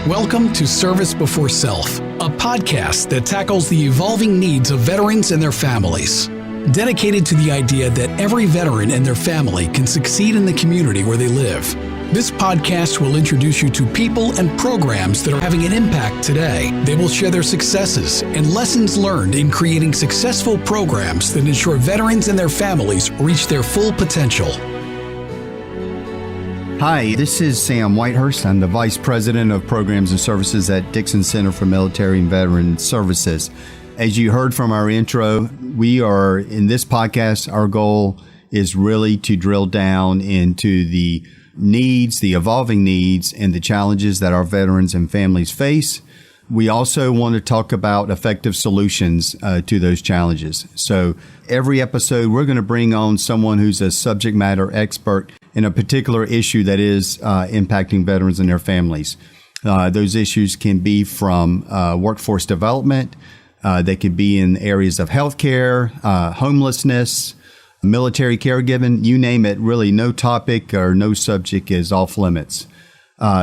Welcome to Service Before Self, a podcast that tackles the evolving needs of veterans and their families. Dedicated to the idea that every veteran and their family can succeed in the community where they live. This podcast will introduce you to people and programs that are having an impact today. They will share their successes and lessons learned in creating successful programs that ensure veterans and their families reach their full potential. Hi, this is Sam Whitehurst. I'm the Vice President of Programs and Services at Dixon Center for Military and Veteran Services. As you heard from our intro, we are in this podcast, our goal is really to drill down into the needs, the evolving needs, and the challenges that our veterans and families face. We also want to talk about effective solutions to those challenges. So every episode, we're going to bring on someone who's a subject matter expert in a particular issue that is impacting veterans and their families. Those issues can be from workforce development. They could be in areas of healthcare, homelessness, military caregiving, you name it. Really, no topic or no subject is off limits.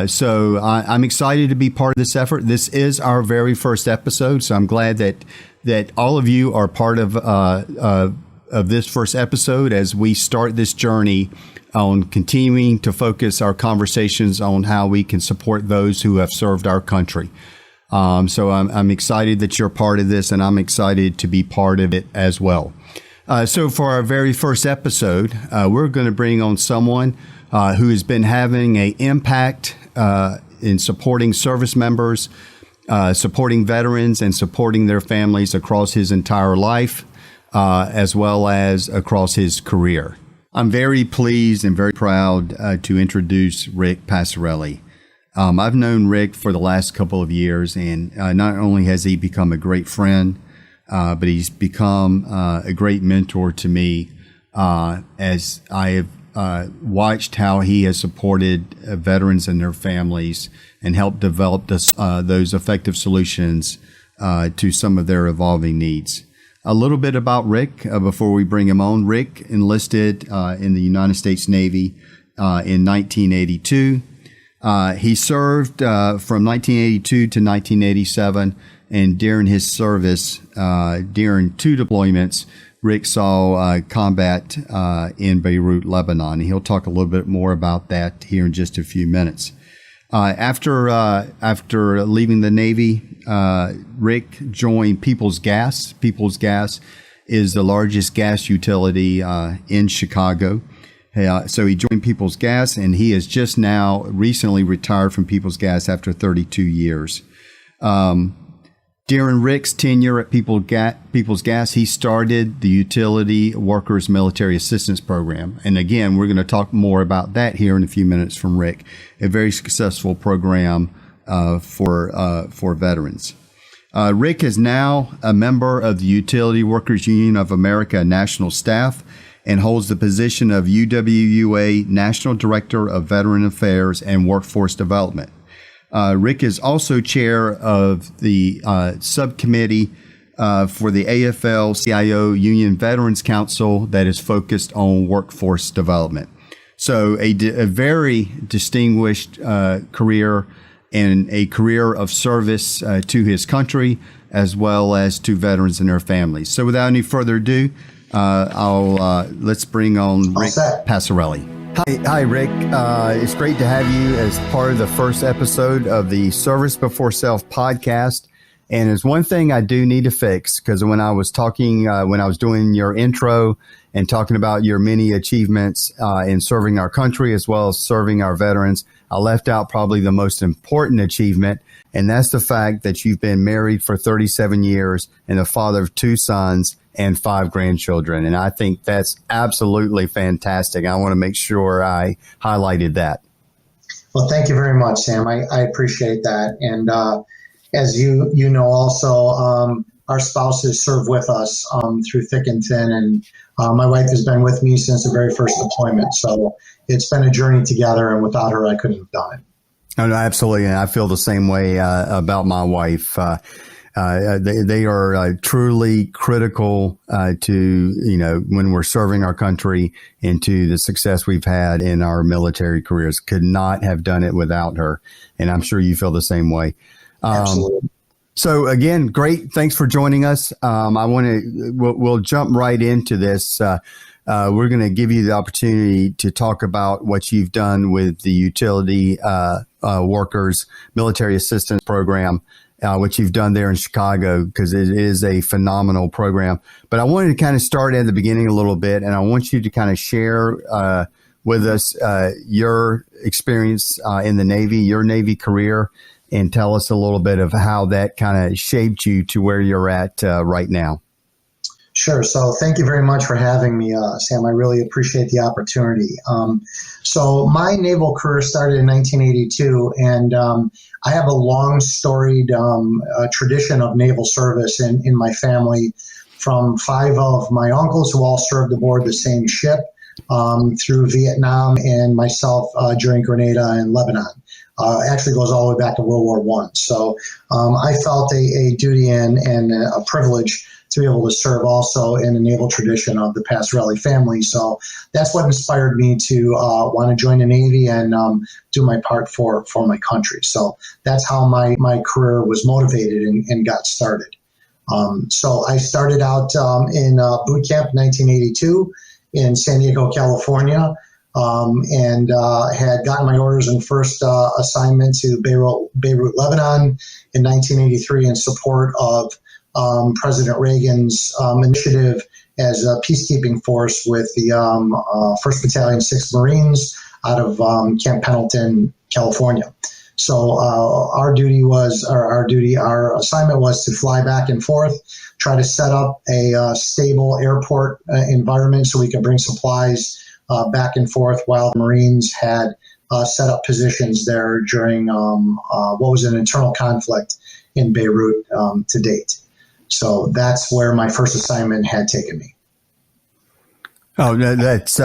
So I'm excited to be part of this effort. This is our very first episode, so I'm glad that all of you are part of this first episode as we start this journey on continuing to focus our conversations on how we can support those who have served our country. So I'm excited that you're part of this, and I'm excited to be part of it as well. So for our very first episode, we're going to bring on someone who has been having an impact in supporting service members, supporting veterans, and supporting their families across his entire life, as well as across his career. I'm very pleased and very proud to introduce Rick Passarelli. I've known Rick for the last couple of years, and not only has he become a great friend, but he's become a great mentor to me as I have watched how he has supported veterans and their families and helped develop those effective solutions to some of their evolving needs. A little bit about Rick before we bring him on. Rick enlisted in the United States Navy in 1982. He served from 1982 to 1987, and during his service, during 2 deployments, Rick saw combat in Beirut, Lebanon. And he'll talk a little bit more about that here in just a few minutes. After leaving the Navy, Rick joined Peoples Gas. Peoples Gas is the largest gas utility in Chicago. So he joined Peoples Gas, and he has just now recently retired from Peoples Gas after 32 years. During Rick's tenure at Peoples Gas, he started the Utility Workers Military Assistance Program. And again, we're going to talk more about that here in a few minutes from Rick. A very successful program for veterans. Rick is now a member of the Utility Workers Union of America National Staff and holds the position of UWUA National Director of Veteran Affairs and Workforce Development. Rick is also chair of the subcommittee for the AFL-CIO Union Veterans Council that is focused on workforce development. So a very distinguished career and a career of service to his country as well as to veterans and their families. So without any further ado, let's bring on Rick Passarelli. Hi, Rick. It's great to have you as part of the first episode of the Service Before Self podcast. And there's one thing I do need to fix, because when I was doing your intro and talking about your many achievements in serving our country as well as serving our veterans, I left out probably the most important achievement, and that's the fact that you've been married for 37 years and the father of 2 sons and 5 grandchildren. And I think that's absolutely fantastic. I want to make sure I highlighted that. Well, thank you very much, Sam. I appreciate that. And as you know, also, our spouses serve with us through thick and thin. And my wife has been with me since the very first deployment. So it's been a journey together, and without her, I couldn't have done it. Oh, no, absolutely. And I feel the same way about my wife. They are truly critical to, when we're serving our country and to the success we've had in our military careers. Could not have done it without her. And I'm sure you feel the same way. Absolutely. So again, great. Thanks for joining us. We'll jump right into this. We're going to give you the opportunity to talk about what you've done with the Utility Workers Military Assistance Program, what you've done there in Chicago, because it is a phenomenal program. But I wanted to kind of start at the beginning a little bit, and I want you to kind of share with us your experience in the Navy, your Navy career, and tell us a little bit of how that kind of shaped you to where you're at right now. Sure. So thank you very much for having me, Sam. I really appreciate the opportunity. So my naval career started in 1982, and I have a long storied tradition of naval service in my family, from 5 of my uncles who all served aboard the same ship through Vietnam, and myself during Grenada and Lebanon. Actually goes all the way back to World War I. So I felt a duty and a privilege to be able to serve also in the naval tradition of the Passarelli family. So that's what inspired me to want to join the Navy and do my part for my country. So that's how my career was motivated and got started. So I started out in boot camp in 1982 in San Diego, California. And had gotten my orders in first assignment to Beirut, Lebanon in 1983 in support of President Reagan's initiative as a peacekeeping force with the 1st Battalion, 6th Marines out of Camp Pendleton, California. So our assignment was to fly back and forth, try to set up a stable airport environment so we could bring supplies back and forth while the Marines had set up positions there during what was an internal conflict in Beirut to date. So that's where my first assignment had taken me. Oh, that's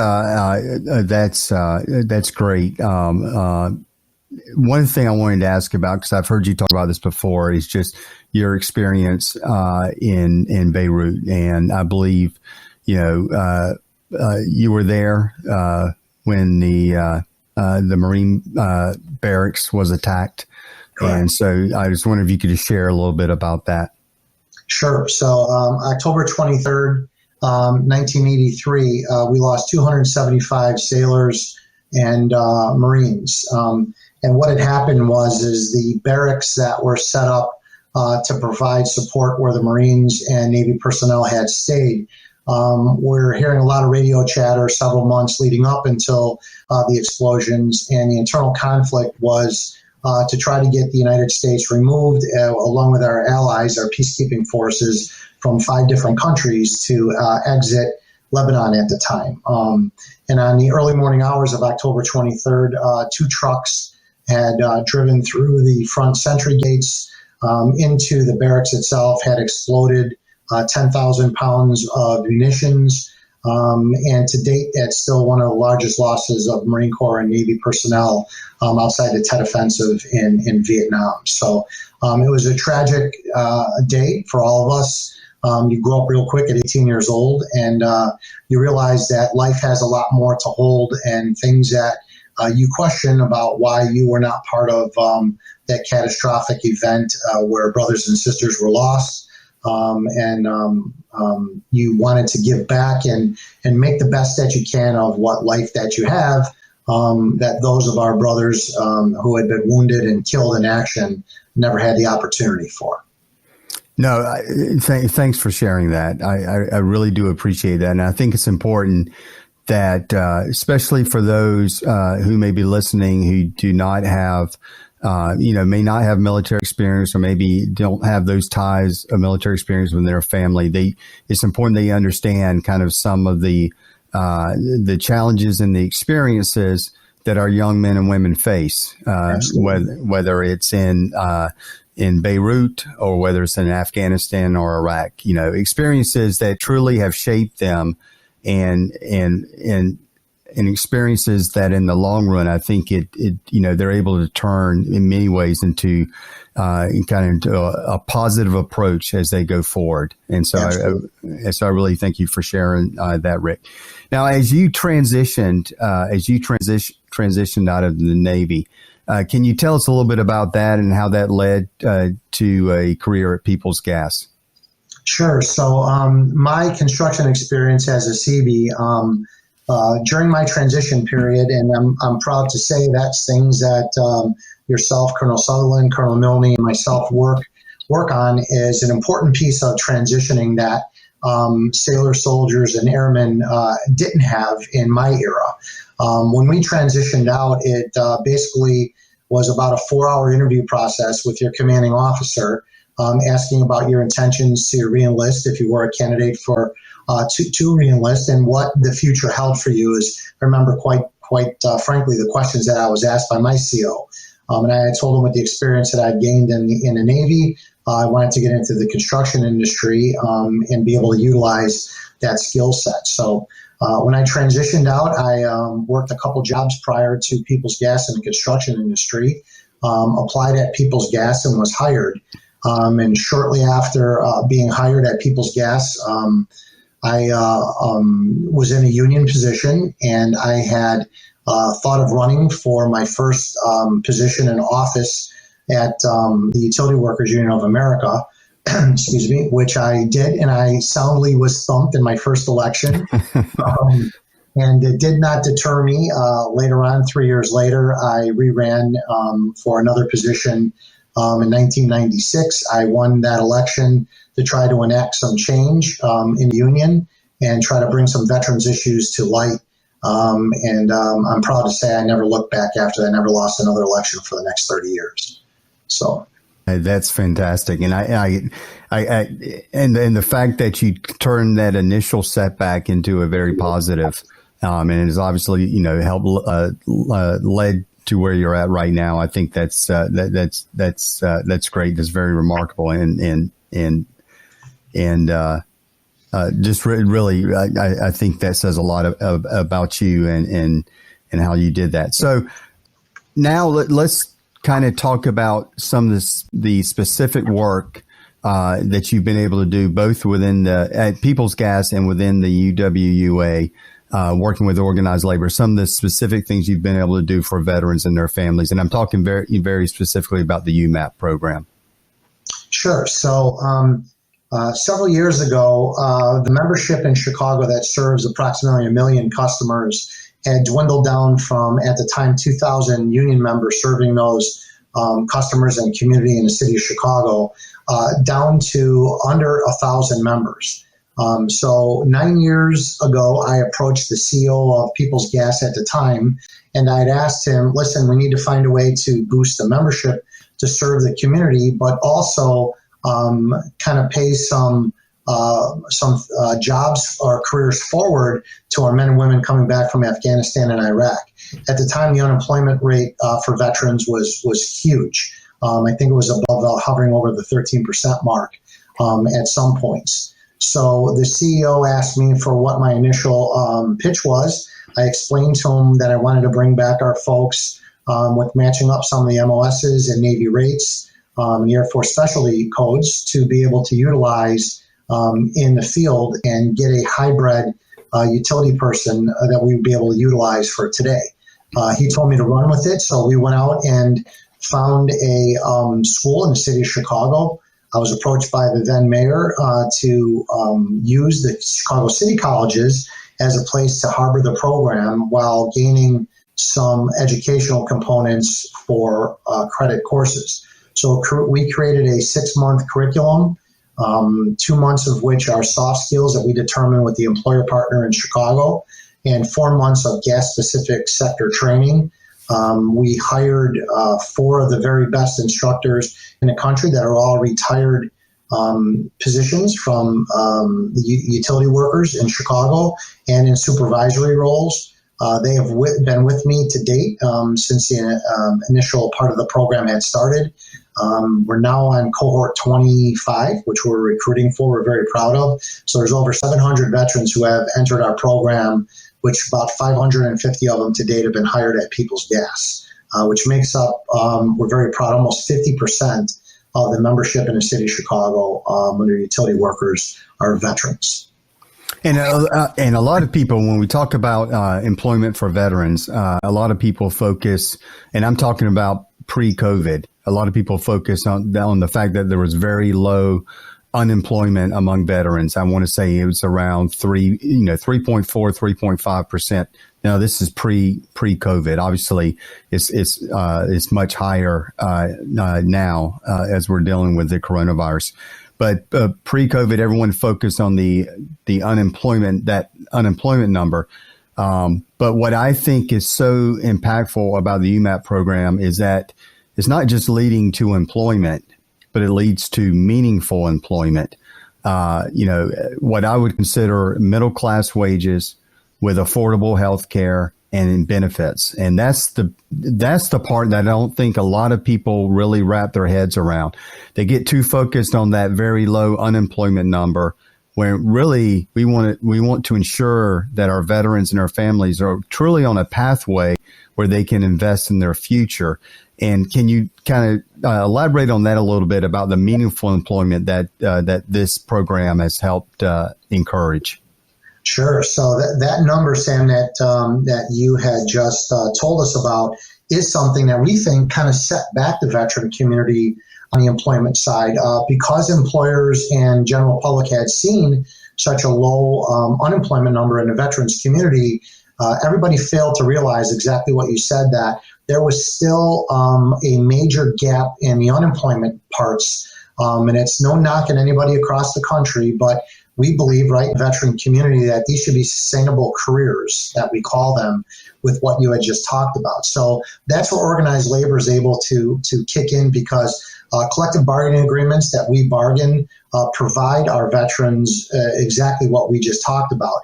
great. One thing I wanted to ask about, because I've heard you talk about this before, is just your experience in Beirut, and I believe you were there when the Marine barracks was attacked. Correct. And so I just wonder if you could just share a little bit about that. Sure. So October 23rd, 1983, we lost 275 sailors and Marines. And what had happened is the barracks that were set up to provide support where the Marines and Navy personnel had stayed. We're hearing a lot of radio chatter several months leading up until the explosions, and the internal conflict was to try to get the United States removed, along with our allies, our peacekeeping forces, from 5 different countries to exit Lebanon at the time. And on the early morning hours of October 23rd, 2 trucks had driven through the front sentry gates into the barracks itself, had exploded 10,000 pounds of munitions. And to date, that's still one of the largest losses of Marine Corps and Navy personnel outside the Tet Offensive in Vietnam. So it was a tragic day for all of us. You grow up real quick at 18 years old, and you realize that life has a lot more to hold, and things that you question about why you were not part of that catastrophic event where brothers and sisters were lost. You wanted to give back and make the best that you can of what life that you have, that those of our brothers who had been wounded and killed in action never had the opportunity for. No, thanks for sharing that. I really do appreciate that. And I think it's important that, especially for those who may be listening who do not have may not have military experience, or maybe don't have those ties of military experience within their family. It's important they understand kind of some of the challenges and the experiences that our young men and women face, whether it's in Beirut or whether it's in Afghanistan or Iraq. Experiences that truly have shaped them and and experiences that in the long run, I think they're able to turn in many ways into a positive approach as they go forward. And so, I really thank you for sharing that, Rick. Now, as you transitioned out of the Navy, can you tell us a little bit about that and how that led to a career at Peoples Gas? Sure. So my construction experience as a CB during my transition period, and I'm proud to say that's things that yourself, Colonel Sutherland, Colonel Milne, and myself work on, is an important piece of transitioning that sailors, soldiers, and airmen didn't have in my era. When we transitioned out, it basically was about a 4-hour interview process with your commanding officer, asking about your intentions to reenlist if you were a candidate for to reenlist, and what the future held for you. I remember quite frankly the questions that I was asked by my CO. And I had told him with the experience that I'd gained in the Navy, I wanted to get into the construction industry and be able to utilize that skill set. So when I transitioned out, I worked a couple jobs prior to Peoples Gas in the construction industry, applied at Peoples Gas and was hired. And shortly after being hired at Peoples Gas, I was in a union position, and I had thought of running for my first position in office at the Utility Workers Union of America, excuse me, which I did, and I soundly was thumped in my first election. And it did not deter me. Later on, 3 years later, I reran for another position. In 1996, I won that election to try to enact some change in the union and try to bring some veterans issues to light. And I'm proud to say I never looked back after that. I never lost another election for the next 30 years. So that's fantastic, and and the fact that you turned that initial setback into a very positive, and it's obviously helped led to where you're at right now. I think that's great. That's very remarkable, and just really, I think that says a lot about you and how you did that. So now let's kind of talk about some of the specific work that you've been able to do both at Peoples Gas and within the UWUA. Working with organized labor, some of the specific things you've been able to do for veterans and their families. And I'm talking very, very specifically about the UMAP program. Sure. So several years ago, the membership in Chicago that serves approximately 1 million customers had dwindled down from, at the time, 2,000 union members serving those customers and community in the city of Chicago, down to under 1,000 members. So 9 years ago, I approached the CEO of Peoples Gas at the time, and I'd asked him, listen, we need to find a way to boost the membership to serve the community, but also kind of pay some jobs or careers forward to our men and women coming back from Afghanistan and Iraq. At the time, the unemployment rate for veterans was huge. I think it was hovering over the 13% mark at some points. So the CEO asked me for what my initial pitch was. I explained to him that I wanted to bring back our folks with matching up some of the MOSs and Navy rates and the Air Force specialty codes to be able to utilize in the field and get a hybrid utility person that we would be able to utilize for today. He told me to run with it, so we went out and found a school in the city of Chicago. I was approached by the then mayor to use the Chicago City Colleges as a place to harbor the program while gaining some educational components for credit courses. So we created a 6-month curriculum, 2 months of which are soft skills that we determined with the employer partner in Chicago, and 4 months of gas-specific sector training. We hired 4 of the very best instructors in the country that are all retired positions from the utility workers in Chicago and in supervisory roles. They have been with me to date since the initial part of the program had started. We're now on cohort 25, which we're recruiting for. We're very proud of. So there's over 700 veterans who have entered our program which about 550 of them to date have been hired at People's Gas, which makes up, we're very proud, almost 50% of the membership in the city of Chicago under utility workers are veterans. And a lot of people, when we talk about employment for veterans, a lot of people focus, and I'm talking about pre-COVID, a lot of people focus on the fact that there was very low unemployment among veterans. I want to say it was around 3.4, 3.5%. Now this is pre-COVID. Obviously, it's much higher now as we're dealing with the coronavirus. But pre-COVID, everyone focused on the unemployment number. But what I think is so impactful about the UMAP program is that it's not just leading to employment, but it leads to meaningful employment. What I would consider middle class wages with affordable health care and benefits. And that's the part that I don't think a lot of people really wrap their heads around. They get too focused on that very low unemployment number, where really we want to ensure that our veterans and our families are truly on a pathway where they can invest in their future. And can you kind of elaborate on that a little bit about the meaningful employment that this program has helped encourage? Sure. So that number, Sam, that you had just told us about is something that we think kind of set back the veteran community on the employment side because employers and general public had seen such a low unemployment number in the veterans community. Everybody failed to realize exactly what you said, that there was still a major gap in the unemployment parts. And it's no knock on anybody across the country, but we believe, right, in the veteran community, that these should be sustainable careers, that we call them, with what you had just talked about. So that's where organized labor is able to kick in, because collective bargaining agreements that we bargain provide our veterans exactly what we just talked about: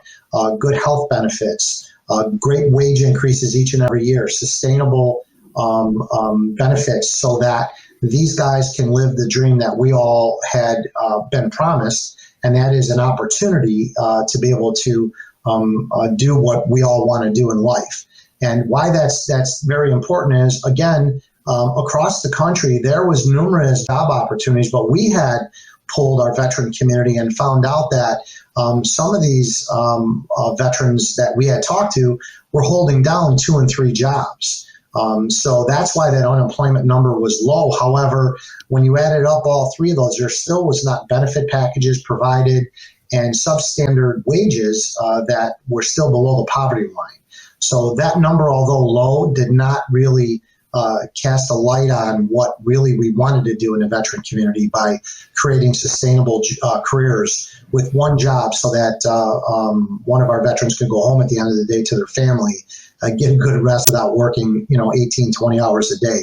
good health benefits, great wage increases each and every year, sustainable benefits, so that these guys can live the dream that we all had been promised, and that is an opportunity to be able to do what we all want to do in life. And why that's very important is, again, across the country, there was numerous job opportunities, but we had polled our veteran community and found out that some of these veterans that we had talked to were holding down 2 and 3 jobs. So that's why that unemployment number was low. However, when you added up all 3 of those, there still was not benefit packages provided and substandard wages that were still below the poverty line. So that number, although low, did not really cast a light on what really we wanted to do in the veteran community by creating sustainable careers with one job, so that one of our veterans could go home at the end of the day to their family, get a good rest without working 18, 20 hours a day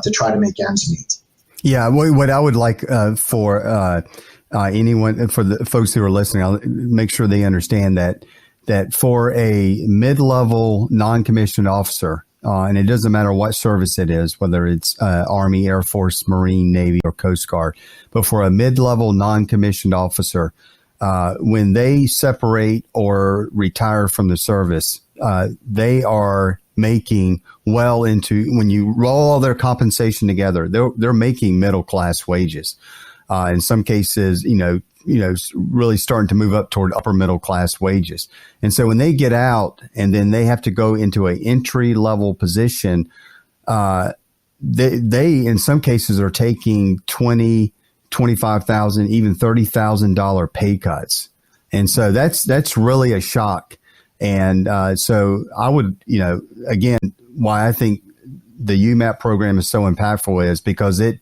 to try to make ends meet. Yeah, what I would like for anyone, for the folks who are listening, I'll make sure they understand that for a mid-level non-commissioned officer, and it doesn't matter what service it is, whether it's Army, Air Force, Marine, Navy, or Coast Guard, but for a mid-level non-commissioned officer, when they separate or retire from the service, they are making well into, when you roll all their compensation together, they're making middle class wages. In some cases, really starting to move up toward upper middle class wages. And so when they get out and then they have to go into an entry level position, they in some cases are taking $20,000, $25,000, even $30,000 pay cuts. And so that's really a shock. And so I would, again, why I think the UMAP program is so impactful is because it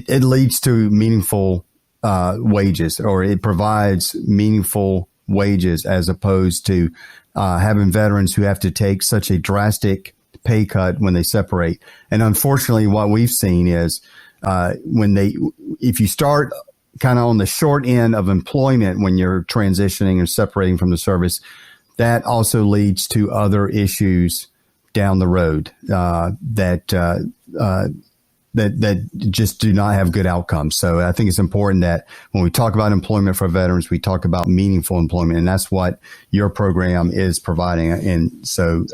leads to meaningful wages, or it provides meaningful wages, as opposed to having veterans who have to take such a drastic pay cut when they separate. And unfortunately, what we've seen is if you start kind of on the short end of employment when you're transitioning and separating from the service, that also leads to other issues down the road that that just do not have good outcomes. So I think it's important that when we talk about employment for veterans, we talk about meaningful employment, and that's what your program is providing. And so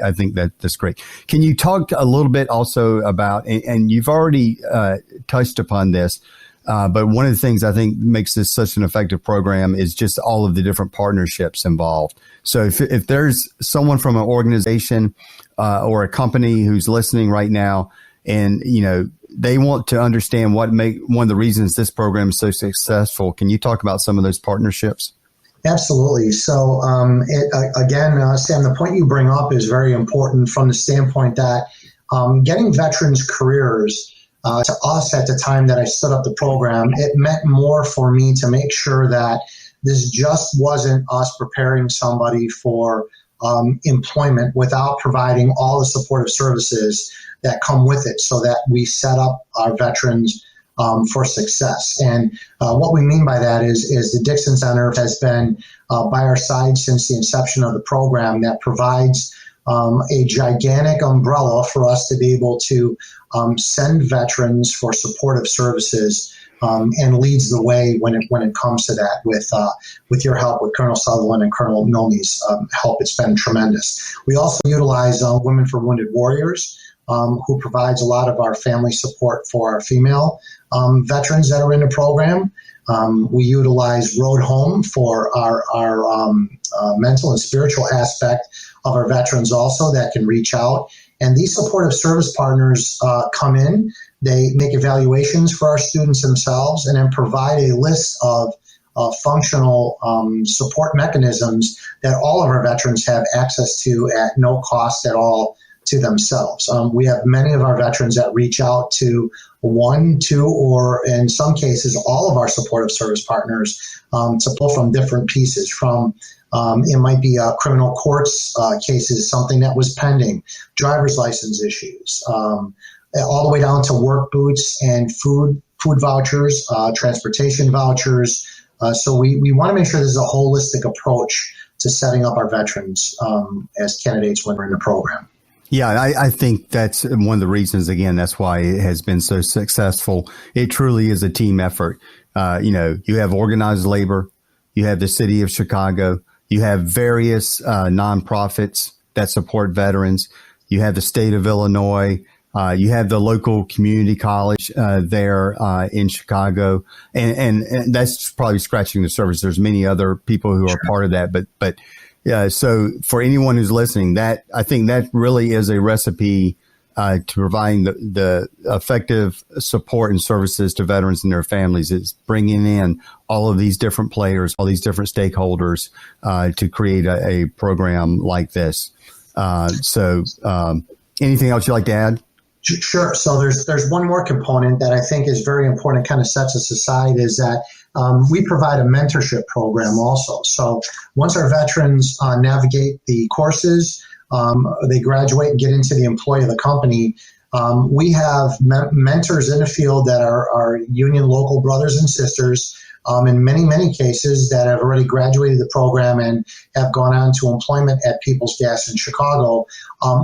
I think that's great. Can you talk a little bit also about, and you've already touched upon this, but one of the things I think makes this such an effective program is just all of the different partnerships involved. So if there's someone from an organization or a company who's listening right now, and they want to understand one of the reasons this program is so successful, can you talk about some of those partnerships? Absolutely. So again, Sam, the point you bring up is very important from the standpoint that getting veterans careers to us at the time that I stood up the program, it meant more for me to make sure that this just wasn't us preparing somebody for employment without providing all the supportive services that come with it, so that we set up our veterans for success. And what we mean by that is the Dixon Center has been by our side since the inception of the program, that provides a gigantic umbrella for us to be able to send veterans for supportive services, and leads the way when it comes to that. With your help, with Colonel Sutherland and Colonel Milne's help, it's been tremendous. We also utilize Women for Wounded Warriors, who provides a lot of our family support for our female veterans that are in the program. We utilize Road Home for our mental and spiritual aspect of our veterans also, that can reach out. And these supportive service partners come in, they make evaluations for our students themselves, and then provide a list of functional support mechanisms that all of our veterans have access to at no cost at all to themselves. We have many of our veterans that reach out to one, two, or in some cases, all of our supportive service partners to pull from different pieces. From it might be criminal courts cases, something that was pending, driver's license issues, all the way down to work boots and food vouchers, transportation vouchers. So we want to make sure there's a holistic approach to setting up our veterans as candidates when we're in the program. Yeah, I think that's one of the reasons, again, that's why it has been so successful. It truly is a team effort. You have organized labor, you have the city of Chicago, you have various nonprofits that support veterans, you have the state of Illinois, you have the local community college there in Chicago, and that's probably scratching the surface. There's many other people who are part of that, but yeah. So for anyone who's listening, that I think that really is a recipe to providing the effective support and services to veterans and their families. It's bringing in all of these different players, all these different stakeholders to create a program like this. Anything else you'd like to add? Sure. So there's one more component that I think is very important, kind of sets us aside, is that we provide a mentorship program also. So once our veterans navigate the courses, they graduate and get into the employ of the company, we have mentors in the field that are our union local brothers and sisters, in many, many cases that have already graduated the program and have gone on to employment at People's Gas in Chicago,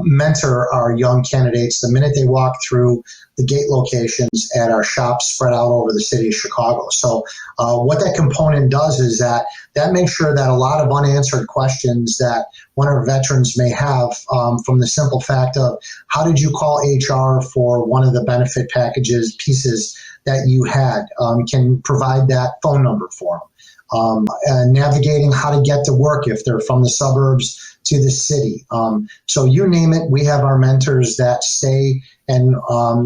mentor our young candidates the minute they walk through the gate locations at our shops spread out over the city of Chicago. So what that component does is that makes sure that a lot of unanswered questions that one of our veterans may have, from the simple fact of how did you call HR for one of the benefit pieces that you had, can provide that phone number for them. Navigating how to get to work if they're from the suburbs to the city. So you name it, we have our mentors that stay and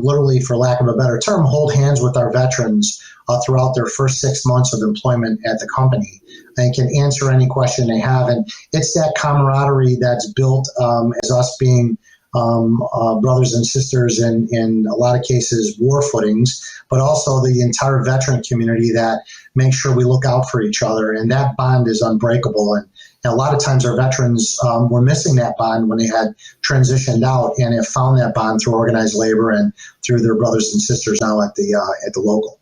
literally, for lack of a better term, hold hands with our veterans throughout their first 6 months of employment at the company, and can answer any question they have. And it's that camaraderie that's built as us being brothers and sisters in a lot of cases war footings, but also the entire veteran community that makes sure we look out for each other. And that bond is unbreakable. And a lot of times our veterans were missing that bond when they had transitioned out, and have found that bond through organized labor and through their brothers and sisters now at the local.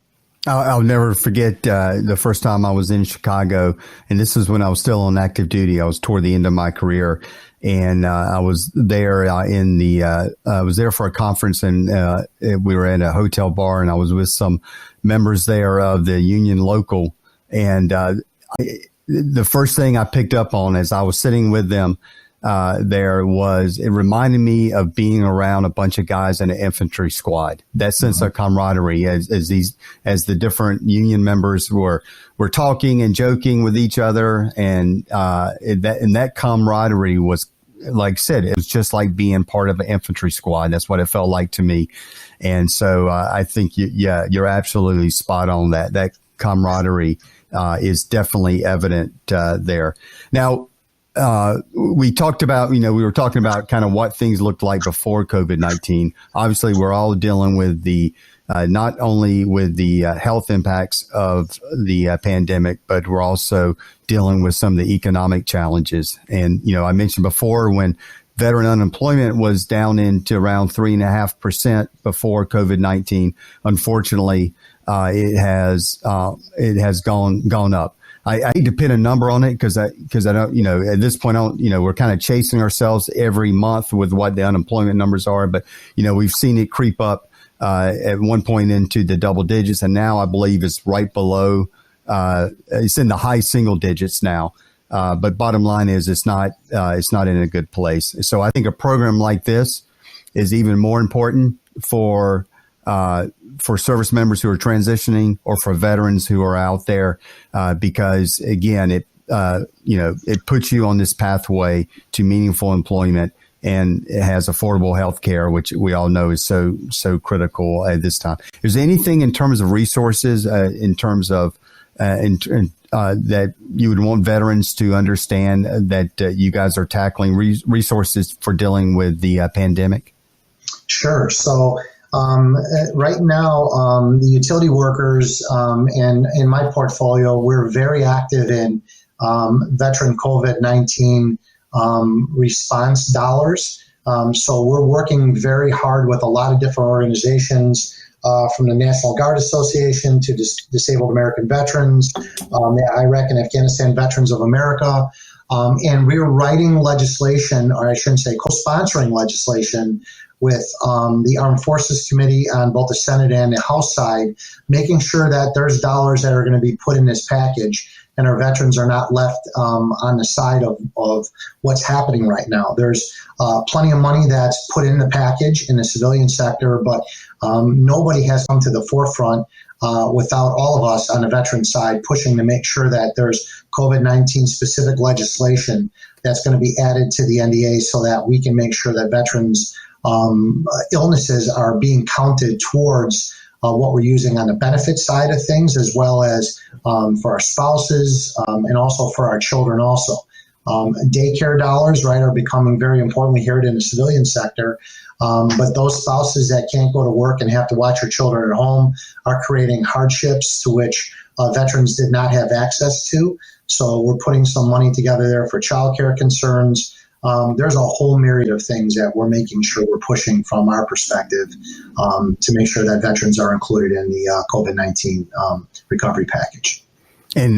I'll never forget the first time I was in Chicago, and this is when I was still on active duty. I was toward the end of my career, And I was there I was there for a conference, and we were at a hotel bar, and I was with some members there of the union local. And the first thing I picked up on as I was sitting with them there was, it reminded me of being around a bunch of guys in an infantry squad. That sense of camaraderie as the different union members were talking and joking with each other, and that camaraderie was, like I said, it was just like being part of an infantry squad. That's what it felt like to me. And so I think you're absolutely spot on. That camaraderie is definitely evident there. Now, we talked about, we were talking about kind of what things looked like before COVID-19. Obviously, we're all dealing with not only with the health impacts of the pandemic, but we're also dealing with some of the economic challenges. And, I mentioned before, when veteran unemployment was down into around 3.5% before COVID-19, unfortunately, it has gone up. I hate to pin a number on it because I don't, at this point, we're kind of chasing ourselves every month with what the unemployment numbers are. But, we've seen it creep up at one point into the double digits. And now I believe it's right below, it's in the high single digits now. But bottom line is it's not in a good place. So I think a program like this is even more important for service members who are transitioning or for veterans who are out there, because again, it puts you on this pathway to meaningful employment, and it has affordable health care, which we all know is so critical at this time. Is there anything in terms of resources, that you would want veterans to understand that you guys are tackling resources for dealing with the pandemic? Sure. So right now, the utility workers and in my portfolio, we're very active in veteran COVID-19 response dollars. So we're working very hard with a lot of different organizations, from the National Guard Association to Disabled American Veterans, the Iraq and Afghanistan Veterans of America. And we're writing legislation, or I shouldn't say co-sponsoring legislation, with the Armed Forces Committee on both the Senate and the House side, making sure that there's dollars that are going to be put in this package and our veterans are not left on the side of what's happening right now. There's plenty of money that's put in the package in the civilian sector, but nobody has come to the forefront without all of us on the veteran side pushing to make sure that there's COVID-19 specific legislation that's going to be added to the NDA so that we can make sure that veterans' illnesses are being counted towards what we're using on the benefit side of things, as well as for our spouses and also for our children also. Daycare dollars, right, are becoming very important. We hear it in the civilian sector. But those spouses that can't go to work and have to watch their children at home are creating hardships to which veterans did not have access to. So we're putting some money together there for childcare concerns. There's a whole myriad of things that we're making sure we're pushing from our perspective to make sure that veterans are included in the COVID-19 recovery package. And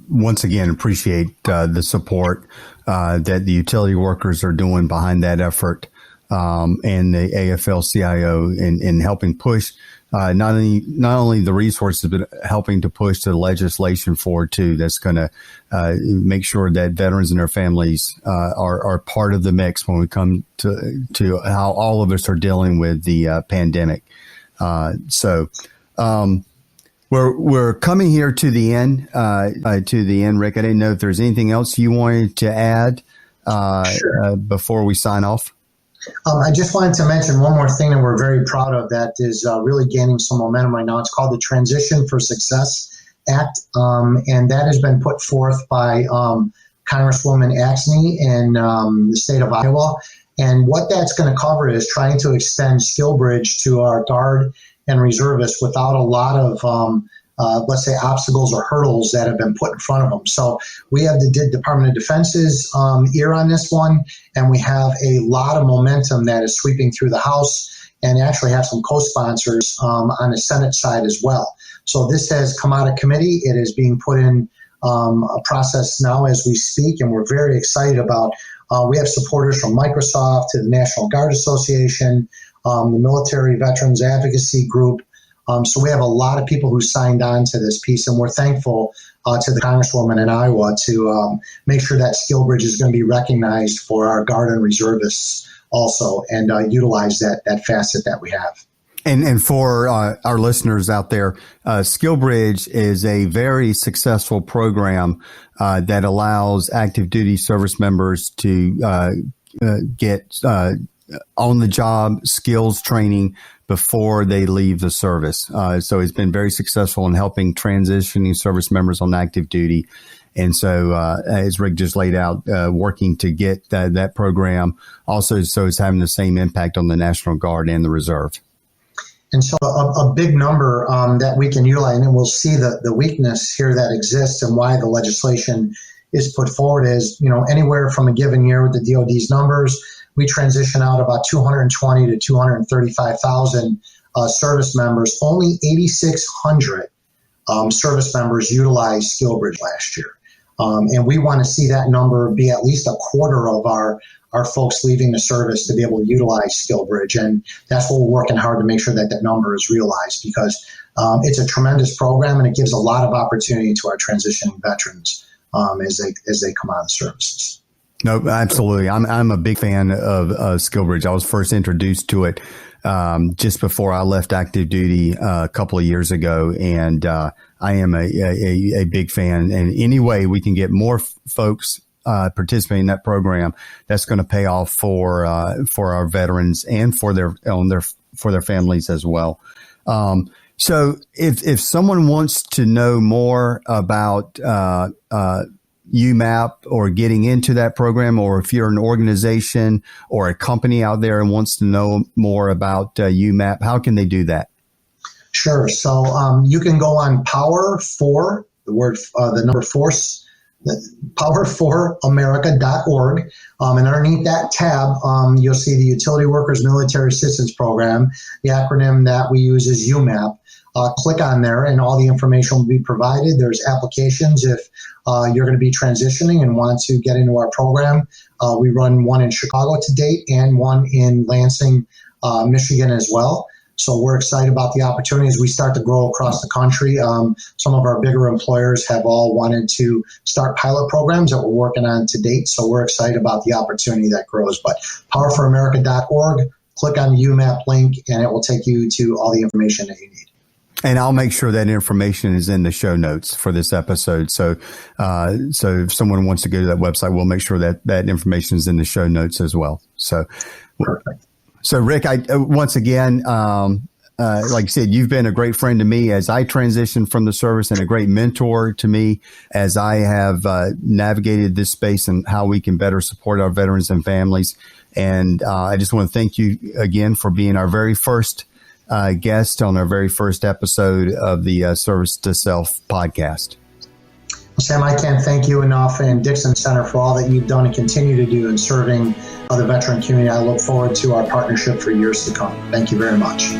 once again, appreciate the support that the utility workers are doing behind that effort, and the AFL-CIO in helping push not only the resources, but helping to push the legislation forward too. That's going to make sure that veterans and their families are part of the mix when we come to how all of us are dealing with the pandemic. We're coming here to the end. Rick, I didn't know if there's anything else you wanted to add before we sign off. I just wanted to mention one more thing that we're very proud of that is really gaining some momentum right now. It's called the Transition for Success Act, and that has been put forth by Congresswoman Axne in the state of Iowa. And what that's going to cover is trying to extend SkillBridge to our Guard and reservists without a lot of, let's say, obstacles or hurdles that have been put in front of them. So we have the Department of Defense's ear on this one, and we have a lot of momentum that is sweeping through the House and actually have some co-sponsors on the Senate side as well. So this has come out of committee. It is being put in a process now as we speak, and we're very excited about We have supporters from Microsoft to the National Guard Association, the Military Veterans Advocacy Group. So we have a lot of people who signed on to this piece, and we're thankful to the Congresswoman in Iowa to make sure that SkillBridge is going to be recognized for our Guard and Reservists also, and utilize that facet that we have. And for our listeners out there, SkillBridge is a very successful program that allows active duty service members to get on-the-job skills training before they leave the service. So it's been very successful in helping transitioning service members on active duty. And so, as Rick just laid out, working to get that program also, so it's having the same impact on the National Guard and the Reserve. And so a big number that we can utilize, and we'll see the weakness here that exists and why the legislation is put forward is, anywhere from a given year with the DOD's numbers, we transition out about 220 to 235,000 service members. Only 8,600 service members utilized SkillBridge last year. And we want to see that number be at least a quarter of our folks leaving the service to be able to utilize SkillBridge. And that's what we're working hard to make sure that number is realized, because it's a tremendous program and it gives a lot of opportunity to our transitioning veterans as they come out of the services. No, absolutely. I'm a big fan of SkillBridge. I was first introduced to it just before I left active duty a couple of years ago, and I am a big fan. And any way we can get more folks participating in that program, that's going to pay off for our veterans and for their families as well. So if someone wants to know more about UMAP or getting into that program, or if you're an organization or a company out there and wants to know more about UMAP, how can they do that? Sure. So you can go on Power4, the number force, power4america.org. And underneath that tab, you'll see the Utility Workers Military Assistance Program. The acronym that we use is UMAP. Click on there and all the information will be provided. There's applications if you're going to be transitioning and want to get into our program. We run one in Chicago to date and one in Lansing, Michigan as well. So we're excited about the opportunity as we start to grow across the country. Some of our bigger employers have all wanted to start pilot programs that we're working on to date. So we're excited about the opportunity that grows. But powerforamerica.org, click on the UMAP link and it will take you to all the information that you need. And I'll make sure that information is in the show notes for this episode. So if someone wants to go to that website, we'll make sure that information is in the show notes as well. So, perfect. So Rick, once again, like you said, you've been a great friend to me as I transitioned from the service, and a great mentor to me as I have navigated this space and how we can better support our veterans and families. And I just want to thank you again for being our very first guest on our very first episode of the Service to Self podcast. Sam, I can't thank you enough, and Dixon Center, for all that you've done and continue to do in serving the veteran community. I look forward to our partnership for years to come. Thank you very much.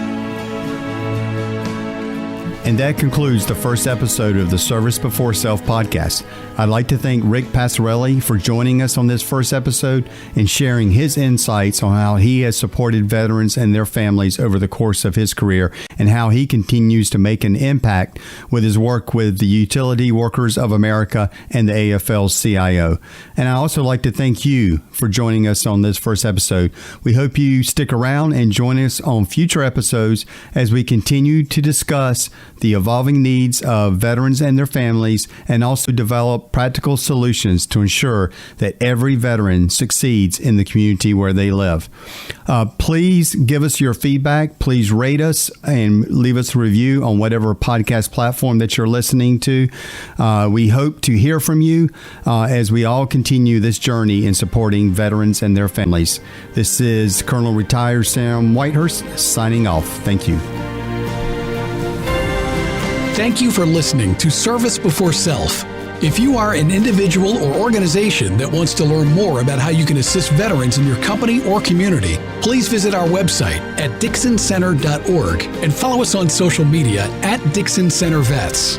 And that concludes the first episode of the Service Before Self podcast. I'd like to thank Rick Passarelli for joining us on this first episode and sharing his insights on how he has supported veterans and their families over the course of his career, and how he continues to make an impact with his work with the Utility Workers of America and the AFL-CIO. And I also like to thank you for joining us on this first episode. We hope you stick around and join us on future episodes as we continue to discuss the evolving needs of veterans and their families, and also develop practical solutions to ensure that every veteran succeeds in the community where they live. Please give us your feedback. Please rate us and leave us a review on whatever podcast platform that you're listening to. We hope to hear from you as we all continue this journey in supporting veterans and their families. This is Colonel Retired Sam Whitehurst signing off. Thank you. Thank you for listening to Service Before Self. If you are an individual or organization that wants to learn more about how you can assist veterans in your company or community, please visit our website at dixoncenter.org and follow us on social media at Dixon Center Vets.